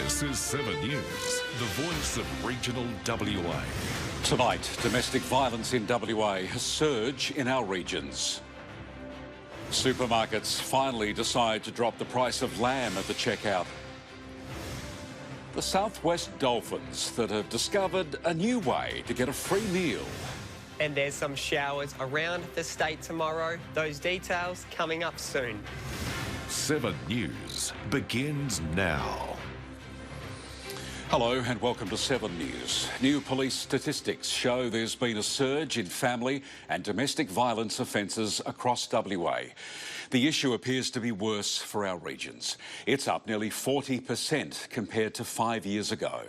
This is 7 News, the voice of regional WA. Tonight, domestic violence in WA has surged in our regions. Supermarkets finally decide to drop the price of lamb at the checkout. The Southwest Dolphins that have discovered a new way to get a free meal. And there's some showers around the state tomorrow. Those details coming up soon. 7 News begins now. Hello and welcome to 7 News. New police statistics show there's been a surge in family and domestic violence offences across WA. The issue appears to be worse for our regions. It's up nearly 40% compared to 5 years ago.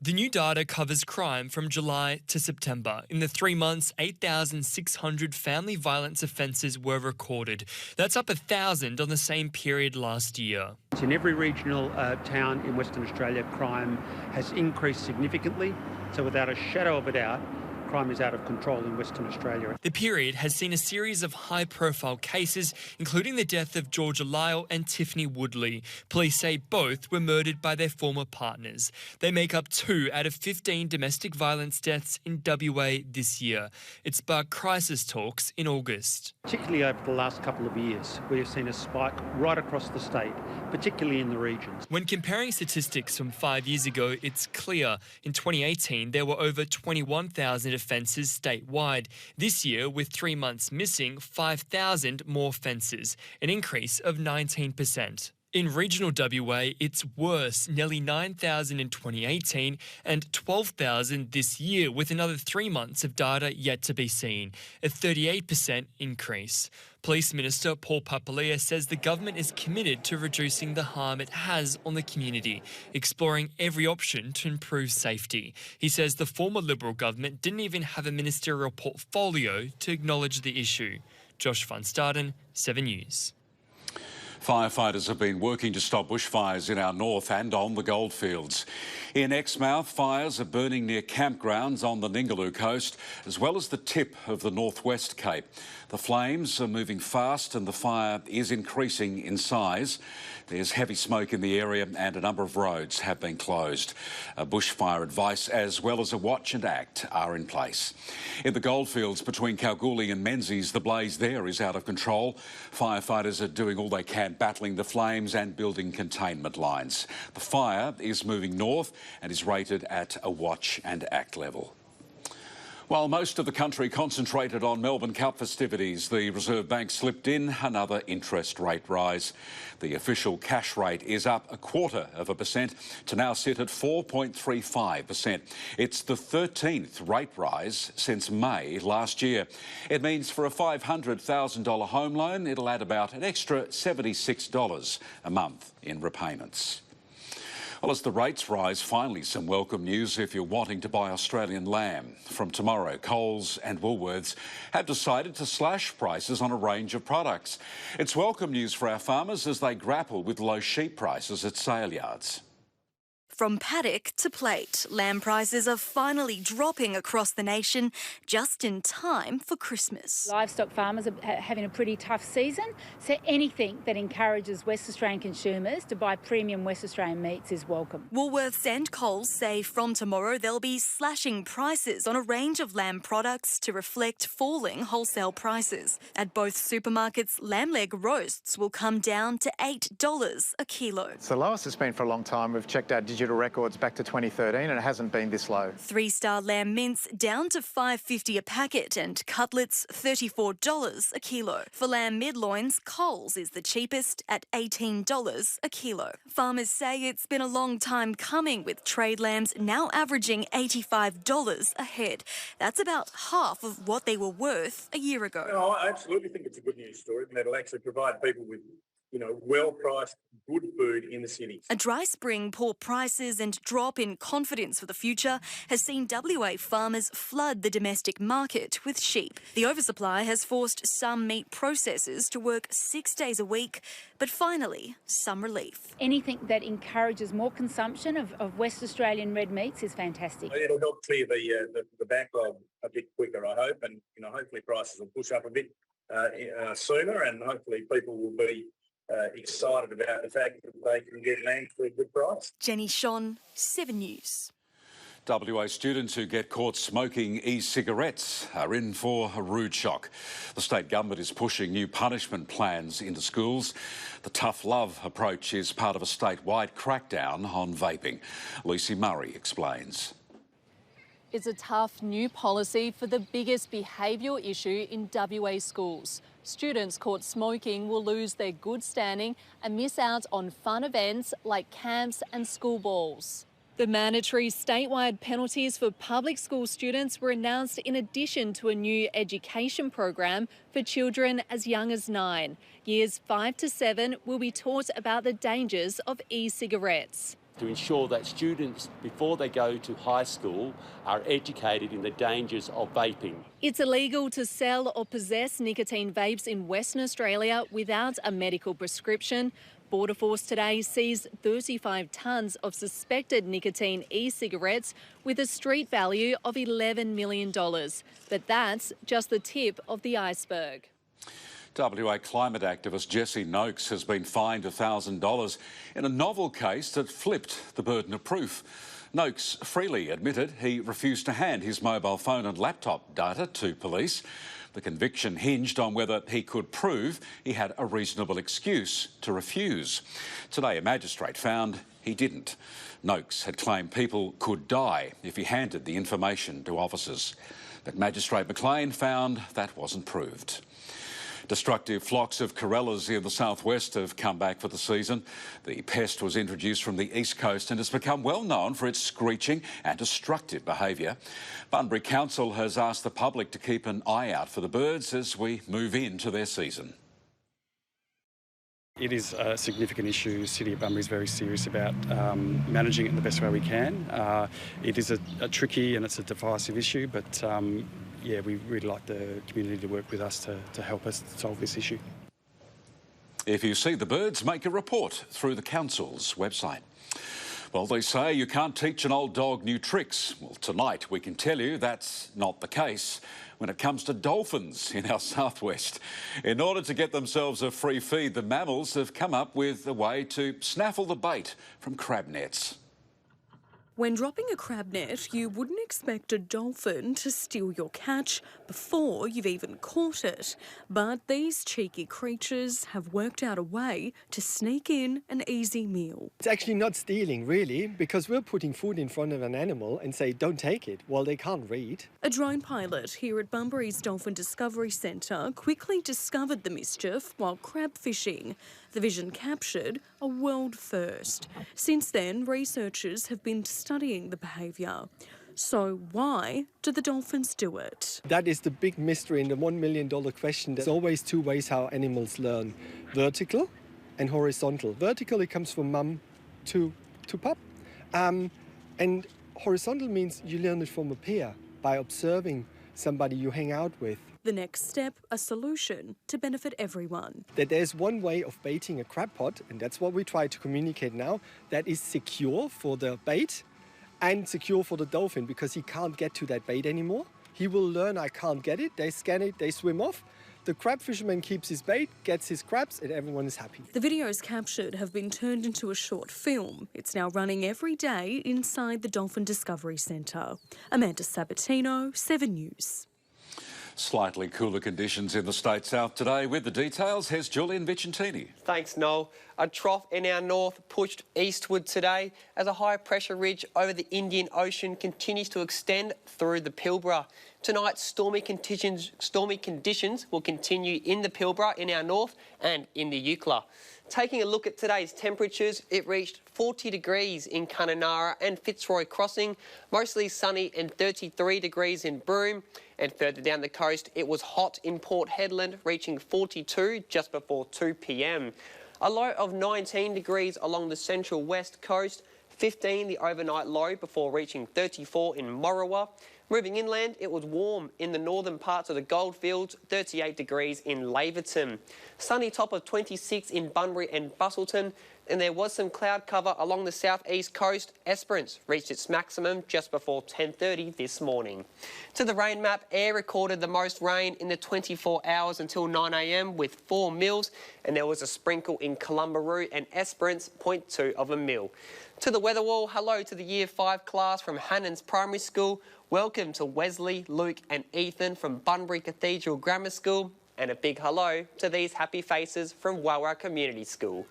The new data covers crime from July to September. In the 3 months, 8,600 family violence offences were recorded. That's up 1,000 on the same period last year. In every regional town in Western Australia, crime has increased significantly. So without a shadow of a doubt, crime is out of control in Western Australia. The period has seen a series of high-profile cases, including the death of Georgia Lyle and Tiffany Woodley. Police say both were murdered by their former partners. They make up 2 out of 15 domestic violence deaths in WA this year. It sparked crisis talks in August. Particularly over the last couple of years, we have seen a spike right across the state, particularly in the regions. When comparing statistics from 5 years ago, it's clear. In 2018, there were over 21,000 offences statewide. This year, with 3 months missing, 5,000 more offences, an increase of 19%. In regional WA, it's worse, nearly 9,000 in 2018 and 12,000 this year, with another 3 months of data yet to be seen, a 38% increase. Police Minister Paul Papalia says the government is committed to reducing the harm it has on the community, exploring every option to improve safety. He says the former Liberal government didn't even have a ministerial portfolio to acknowledge the issue. Josh van Staden, 7 News. Firefighters have been working to stop bushfires in our north and on the goldfields. In Exmouth, fires are burning near campgrounds on the Ningaloo coast, as well as the tip of the Northwest Cape. The flames are moving fast and the fire is increasing in size. There's heavy smoke in the area and a number of roads have been closed. A bushfire advice as well as a watch and act are in place. In the goldfields between Kalgoorlie and Menzies, the blaze there is out of control. Firefighters are doing all they can battling the flames and building containment lines. The fire is moving north and is rated at a watch and act level. While most of the country concentrated on Melbourne Cup festivities, the Reserve Bank slipped in another interest rate rise. The official cash rate is up 0.25% to now sit at 4.35%. It's the 13th rate rise since May last year. It means for a $500,000 home loan, it'll add about an extra $76 a month in repayments. Well, as the rates rise, finally some welcome news if you're wanting to buy Australian lamb. From tomorrow, Coles and Woolworths have decided to slash prices on a range of products. It's welcome news for our farmers as they grapple with low sheep prices at sale yards. From paddock to plate, lamb prices are finally dropping across the nation just in time for Christmas. Livestock farmers are having a pretty tough season, so anything that encourages West Australian consumers to buy premium West Australian meats is welcome. Woolworths and Coles say from tomorrow they'll be slashing prices on a range of lamb products to reflect falling wholesale prices. At both supermarkets, lamb leg roasts will come down to $8 a kilo. It's the lowest it's been for a long time. We've checked our digital records back to 2013 and it hasn't been this low. 3-star lamb mince down to $5.50 a packet and cutlets $34 a kilo. For lamb midloins, Coles is the cheapest at $18 a kilo. Farmers say it's been a long time coming, with trade lambs now averaging $85 a head. That's about half of what they were worth a year ago. No, I absolutely think it's a good news story and that'll actually provide people with well-priced, good food in the cities. A dry spring, poor prices and drop in confidence for the future has seen WA farmers flood the domestic market with sheep. The oversupply has forced some meat processors to work 6 days a week, but finally, some relief. Anything that encourages more consumption of West Australian red meats is fantastic. It'll help clear the backlog a bit quicker, I hope, and hopefully prices will push up a bit sooner, and hopefully people will be excited about the fact that they can get land for a good price. Jenny Shon, 7 News. WA students who get caught smoking e-cigarettes are in for a rude shock. The state government is pushing new punishment plans into schools. The tough love approach is part of a statewide crackdown on vaping. Lucy Murray explains. It's a tough new policy for the biggest behavioural issue in WA schools. Students caught smoking will lose their good standing and miss out on fun events like camps and school balls. The mandatory statewide penalties for public school students were announced in addition to a new education program for children as young as 9. Years 5 to 7 will be taught about the dangers of e-cigarettes. To ensure that students, before they go to high school, are educated in the dangers of vaping. It's illegal to sell or possess nicotine vapes in Western Australia without a medical prescription. Border Force today seized 35 tonnes of suspected nicotine e-cigarettes with a street value of $11 million. But that's just the tip of the iceberg. WA climate activist Jesse Noakes has been fined $1,000 in a novel case that flipped the burden of proof. Noakes freely admitted he refused to hand his mobile phone and laptop data to police. The conviction hinged on whether he could prove he had a reasonable excuse to refuse. Today, a magistrate found he didn't. Noakes had claimed people could die if he handed the information to officers. But Magistrate McLean found that wasn't proved. Destructive flocks of corellas in the southwest have come back for the season. The pest was introduced from the east coast and has become well known for its screeching and destructive behaviour. Bunbury Council has asked the public to keep an eye out for the birds as we move into their season. It is a significant issue. The City of Bunbury is very serious about managing it in the best way we can. It is a tricky and it's a divisive issue, but yeah, we really like the community to work with us to help us solve this issue. If you see the birds, make a report through the council's website. Well, they say you can't teach an old dog new tricks. Well, tonight we can tell you that's not the case when it comes to dolphins in our southwest. In order to get themselves a free feed, the mammals have come up with a way to snaffle the bait from crab nets. When dropping a crab net, you wouldn't expect a dolphin to steal your catch before you've even caught it. But these cheeky creatures have worked out a way to sneak in an easy meal. It's actually not stealing, really, because we're putting food in front of an animal and say, don't take it. Well, they can't read. A drone pilot here at Bunbury's Dolphin Discovery Centre quickly discovered the mischief while crab fishing. The vision captured a world first. Since then, researchers have been studying the behaviour. So why do the dolphins do it? That is the big mystery and the $1 million question. There's always two ways how animals learn, vertical and horizontal. Vertical, it comes from mum to pup. And horizontal means you learn it from a peer by observing somebody you hang out with. The next step, a solution to benefit everyone. That there's one way of baiting a crab pot, and that's what we try to communicate now, that is secure for the bait and secure for the dolphin, because he can't get to that bait anymore. He will learn, I can't get it, they scan it, they swim off. The crab fisherman keeps his bait, gets his crabs, and everyone is happy. The videos captured have been turned into a short film. It's now running every day inside the Dolphin Discovery Centre. Amanda Sabatino, 7 News. Slightly cooler conditions in the state south today. With the details, here's Julian Vicentini. Thanks, Noel. A trough in our north pushed eastward today as a high pressure ridge over the Indian Ocean continues to extend through the Pilbara. Tonight, stormy conditions will continue in the Pilbara, in our north and in the Eucla. Taking a look at today's temperatures, it reached 40 degrees in Kununurra and Fitzroy Crossing, mostly sunny and 33 degrees in Broome. And further down the coast, it was hot in Port Hedland, reaching 42 just before 2 p.m. A low of 19 degrees along the central west coast, 15 the overnight low before reaching 34 in Morawa. Moving inland, it was warm in the northern parts of the Goldfields, 38 degrees in Laverton. Sunny top of 26 in Bunbury and Busselton, and there was some cloud cover along the southeast coast. Esperance reached its maximum just before 10:30 this morning. To the rain map, Ayr recorded the most rain in the 24 hours until 9 a.m. with 4 mils, and there was a sprinkle in Columbaroo and Esperance, 0.2 of a mil. To the weather wall, hello to the Year 5 class from Hannans Primary School. Welcome to Wesley, Luke and Ethan from Bunbury Cathedral Grammar School. And a big hello to these happy faces from Walra Community School.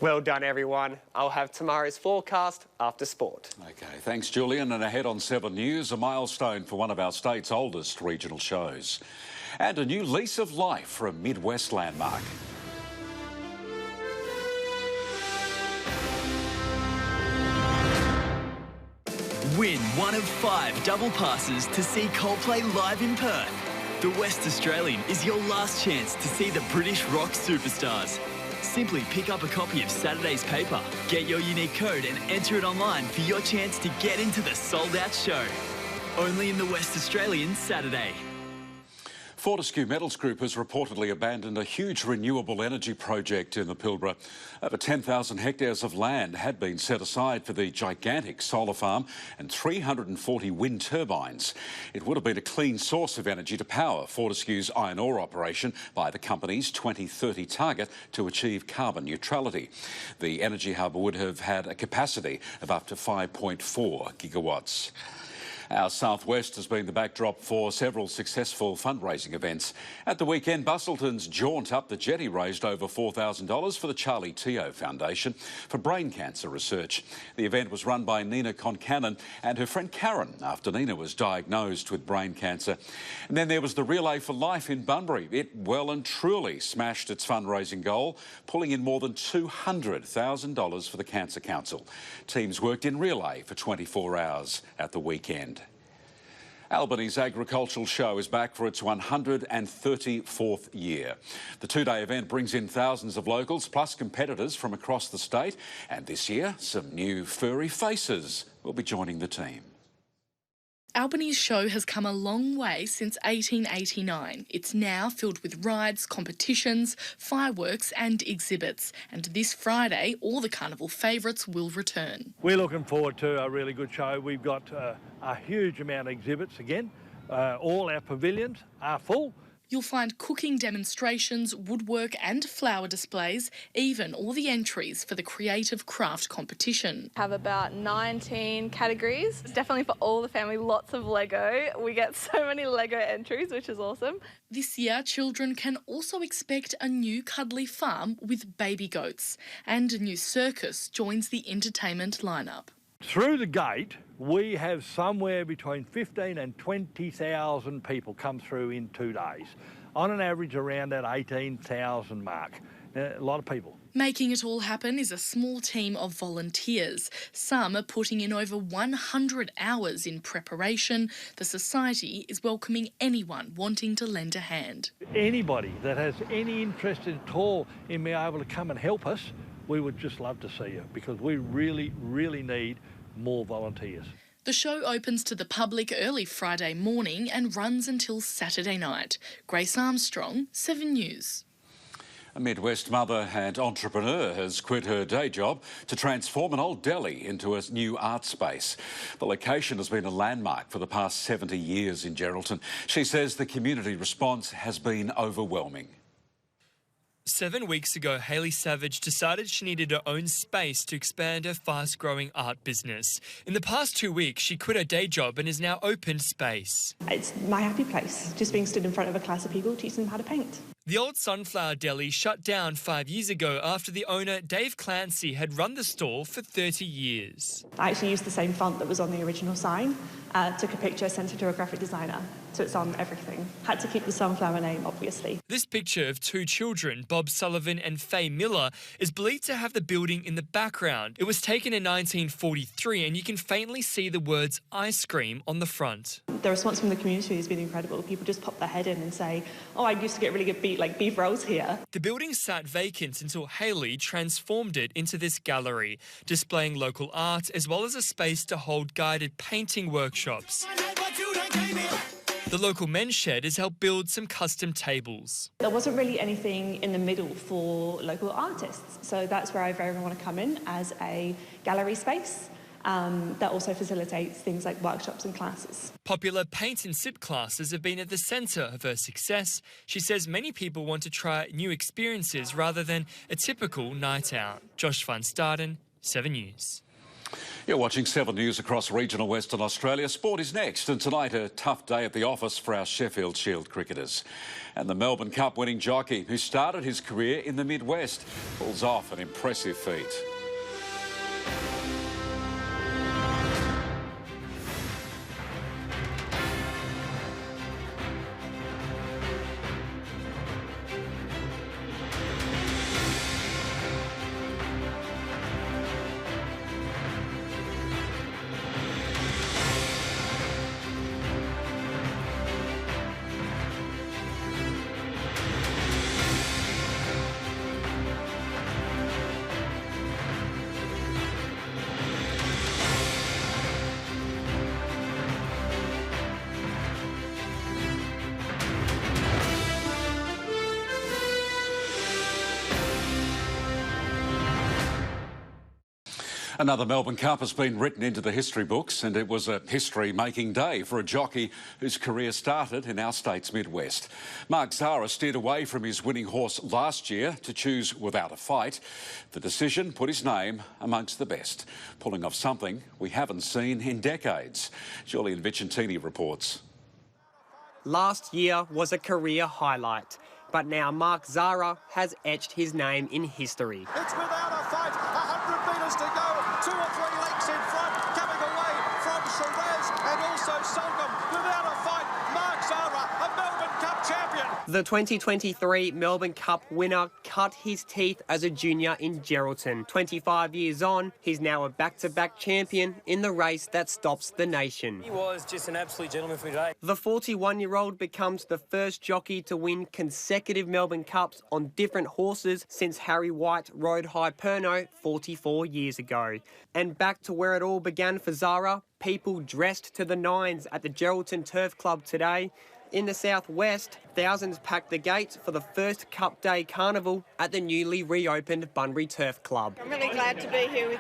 Well done, everyone. I'll have tomorrow's forecast after sport. OK, thanks, Julian. And ahead on 7 News, a milestone for one of our state's oldest regional shows. And a new lease of life for a Midwest landmark. Win one of 5 double passes to see Coldplay live in Perth. The West Australian is your last chance to see the British rock superstars. Simply pick up a copy of Saturday's paper, get your unique code and enter it online for your chance to get into the sold-out show. Only in the West Australian Saturday. Fortescue Metals Group has reportedly abandoned a huge renewable energy project in the Pilbara. Over 10,000 hectares of land had been set aside for the gigantic solar farm and 340 wind turbines. It would have been a clean source of energy to power Fortescue's iron ore operation by the company's 2030 target to achieve carbon neutrality. The energy hub would have had a capacity of up to 5.4 gigawatts. Our southwest has been the backdrop for several successful fundraising events. At the weekend, Bustleton's Jaunt Up the Jetty raised over $4,000 for the Charlie Teo Foundation for brain cancer research. The event was run by Nina Concannon and her friend Karen after Nina was diagnosed with brain cancer. And then there was the Relay for Life in Bunbury. It well and truly smashed its fundraising goal, pulling in more than $200,000 for the Cancer Council. Teams worked in relay for 24 hours at the weekend. Albany's Agricultural Show is back for its 134th year. The 2-day event brings in thousands of locals plus competitors from across the state, and this year some new furry faces will be joining the team. Albany's show has come a long way since 1889. It's now filled with rides, competitions, fireworks and exhibits. And this Friday, all the carnival favourites will return. We're looking forward to a really good show. We've got a huge amount of exhibits again. All our pavilions are full. You'll find cooking demonstrations, woodwork and flower displays, even all the entries for the creative craft competition. Have about 19 categories. It's definitely for all the family, lots of Lego. We get so many Lego entries, which is awesome. This year, children can also expect a new cuddly farm with baby goats, and a new circus joins the entertainment lineup. Through the gate, we have somewhere between 15 and 20,000 people come through in 2 days. On an average around that 18,000 mark. A lot of people. Making it all happen is a small team of volunteers. Some are putting in over 100 hours in preparation. The Society is welcoming anyone wanting to lend a hand. Anybody that has any interest at all in being able to come and help us, we would just love to see you, because we really, really need more volunteers. The show opens to the public early Friday morning and runs until Saturday night. Grace Armstrong, 7 News. A Midwest mother and entrepreneur has quit her day job to transform an old deli into a new art space. The location has been a landmark for the past 70 years in Geraldton. She says the community response has been overwhelming. 7 weeks ago, Hayley Savage decided she needed her own space to expand her fast-growing art business. In the past 2 weeks, she quit her day job and has now opened space. It's my happy place, just being stood in front of a class of people teaching them how to paint. The old Sunflower Deli shut down 5 years ago after the owner, Dave Clancy, had run the store for 30 years. I actually used the same font that was on the original sign, took a picture, sent it to a graphic designer, so it's on everything. Had to keep the Sunflower name, obviously. This picture of 2 children, Bob Sullivan and Faye Miller, is believed to have the building in the background. It was taken in 1943 and you can faintly see the words ice cream on the front. The response from the community has been incredible. People just pop their head in and say, oh, I used to get really good beef rolls here. The building sat vacant until Hayley transformed it into this gallery, displaying local art as well as a space to hold guided painting workshops. The local men's shed has helped build some custom tables. There wasn't really anything in the middle for local artists, so that's where I very much want to come in as a gallery space that also facilitates things like workshops and classes. Popular paint and sip classes have been at the centre of her success. She says many people want to try new experiences rather than a typical night out. Josh van Staden, 7 News. You're watching 7 News across regional Western Australia. Sport is next, and tonight a tough day at the office for our Sheffield Shield cricketers. And the Melbourne Cup winning jockey who started his career in the Midwest pulls off an impressive feat. Another Melbourne Cup has been written into the history books, and it was a history-making day for a jockey whose career started in our state's Midwest. Mark Zahra steered away from his winning horse last year to choose Without a Fight. The decision put his name amongst the best, pulling off something we haven't seen in decades. Julian Vicentini reports. Last year was a career highlight, but now Mark Zahra has etched his name in history. It's Without a Fight, 100 metres to go, 2 or 3 lengths in front, coming away from Shiraz and also Sulcombe. Without a Fight, Mark Zahra, a Melbourne Cup champion. The 2023 Melbourne Cup winner cut his teeth as a junior in Geraldton. 25 years on, he's now a back-to-back champion in the race that stops the nation. He was just an absolute gentleman for today. The 41-year-old becomes the first jockey to win consecutive Melbourne Cups on different horses since Harry White rode Hyperno 44 years ago. And back to where it all began for Zahra, people dressed to the nines at the Geraldton Turf Club today. In the southwest, thousands packed the gates for the first Cup Day Carnival at the newly reopened Bunbury Turf Club. I'm really glad to be here with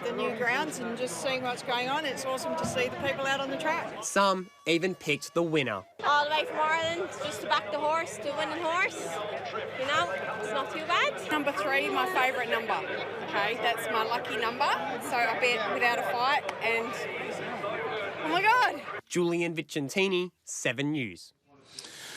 the new grounds and just seeing what's going on. It's awesome to see the people out on the track. Some even picked the winner. All the way from Ireland, just to back the horse, the winning horse. You know, it's not too bad. Number 3, my favourite number. Okay, that's my lucky number. So I bet Without a Fight and oh my God. Julian Vicentini, 7 News.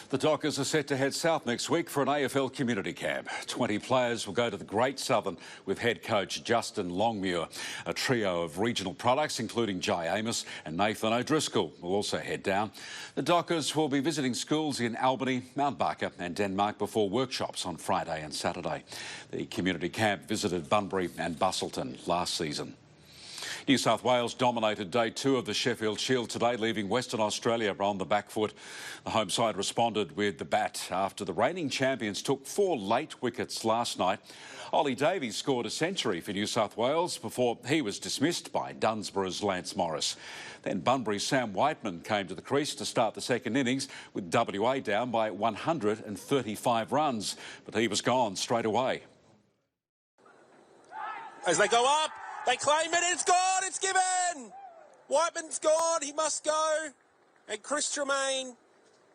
The Dockers are set to head south next week for an AFL community camp. 20 players will go to the Great Southern with head coach Justin Longmuir. A trio of regional products, including Jai Amos and Nathan O'Driscoll, will also head down. The Dockers will be visiting schools in Albany, Mount Barker and Denmark before workshops on Friday and Saturday. The community camp visited Bunbury and Busselton last season. New South Wales dominated day 2 of the Sheffield Shield today, leaving Western Australia on the back foot. The home side responded with the bat after the reigning champions took 4 late wickets last night. Ollie Davies scored a century for New South Wales before he was dismissed by Dunsborough's Lance Morris. Then Bunbury's Sam Whiteman came to the crease to start the second innings with WA down by 135 runs, but he was gone straight away. As they go up, they claim it, it's gone, it's given! Whiteman's gone, he must go. And Chris Tremaine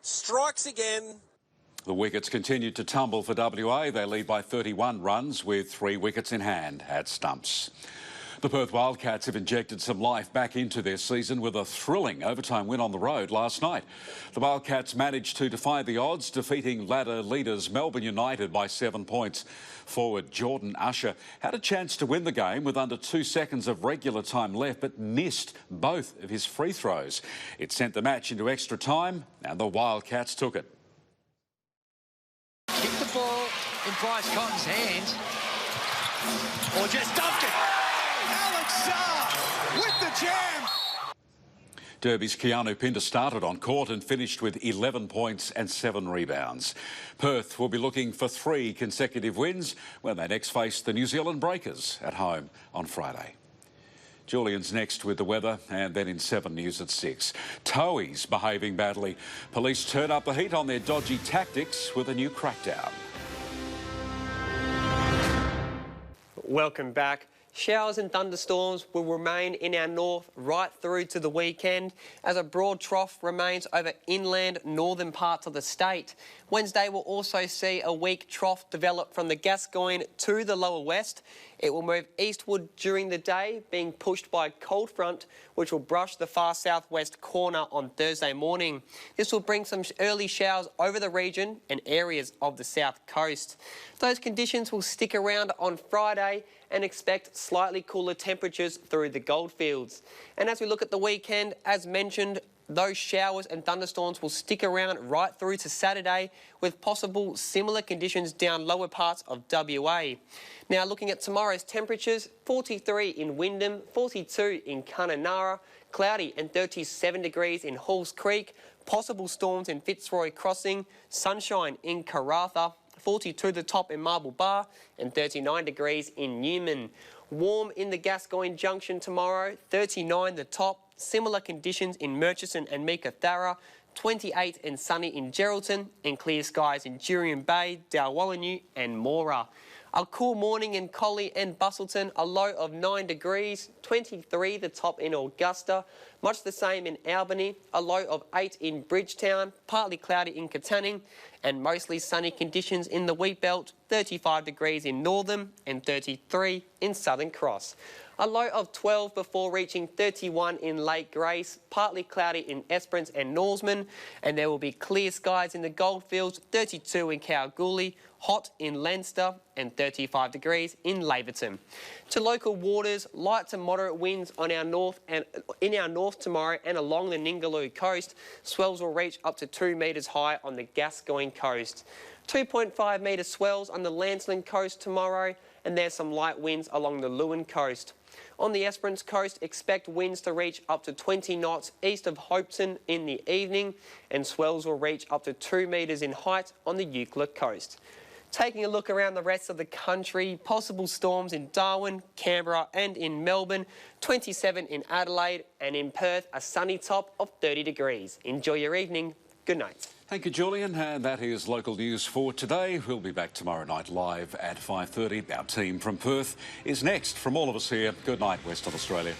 strikes again. The wickets continued to tumble for WA. They lead by 31 runs with 3 wickets in hand at stumps. The Perth Wildcats have injected some life back into their season with a thrilling overtime win on the road last night. The Wildcats managed to defy the odds, defeating ladder leaders Melbourne United by 7 points. Forward Jordan Usher had a chance to win the game with under 2 seconds of regular time left, but missed both of his free throws. It sent the match into extra time, and the Wildcats took it. Kicked the ball in Bryce Cotton's hands, or just dumped it. Alex Sarr with the jam. Derby's Keanu Pinder started on court and finished with 11 points and 7 rebounds. Perth will be looking for 3 consecutive wins when they next face the New Zealand Breakers at home on Friday. Julian's next with the weather, and then in 7 News at 6. Towies behaving badly. Police turn up the heat on their dodgy tactics with a new crackdown. Welcome back. Showers and thunderstorms will remain in our north right through to the weekend as a broad trough remains over inland northern parts of the state. Wednesday will also see a weak trough develop from the Gascoyne to the lower west. It will move eastward during the day, being pushed by a cold front which will brush the far southwest corner on Thursday morning. This will bring some early showers over the region and areas of the south coast. Those conditions will stick around on Friday and expect slightly cooler temperatures through the goldfields. And as we look at the weekend, as mentioned, those showers and thunderstorms will stick around right through to Saturday with possible similar conditions down lower parts of WA. Now looking at tomorrow's temperatures, 43 in Wyndham, 42 in Kununurra, cloudy and 37 degrees in Halls Creek, possible storms in Fitzroy Crossing, sunshine in Karratha, 42 the top in Marble Bar and 39 degrees in Newman. Warm in the Gascoyne Junction tomorrow, 39 the top. Similar conditions in Murchison and Meekatharra, 28 and sunny in Geraldton, and clear skies in Jurien Bay, Dalwallinu and Mora. A cool morning in Collie and Busselton, a low of 9 degrees, 23 the top in Augusta, much the same in Albany, a low of 8 in Bridgetown, partly cloudy in Katanning, and mostly sunny conditions in the Wheatbelt, 35 degrees in Northam and 33 in Southern Cross. A low of 12 before reaching 31 in Lake Grace, partly cloudy in Esperance and Norseman, and there will be clear skies in the Goldfields, 32 in Kalgoorlie, hot in Leinster and 35 degrees in Laverton. To local waters, light to moderate winds on our north and in our north tomorrow and along the Ningaloo coast. Swells will reach up to 2 metres high on the Gascoyne coast. 2.5 metre swells on the Lancelin coast tomorrow, and there's some light winds along the Lewin coast. On the Esperance coast, expect winds to reach up to 20 knots east of Hopeton in the evening, and swells will reach up to 2 metres in height on the Eucla coast. Taking a look around the rest of the country, possible storms in Darwin, Canberra and in Melbourne, 27 in Adelaide, and in Perth a sunny top of 30 degrees. Enjoy your evening. Good night. Thank you, Julian. And that is local news for today. We'll be back tomorrow night live at 5:30. Our team from Perth is next. From all of us here, good night, Western Australia.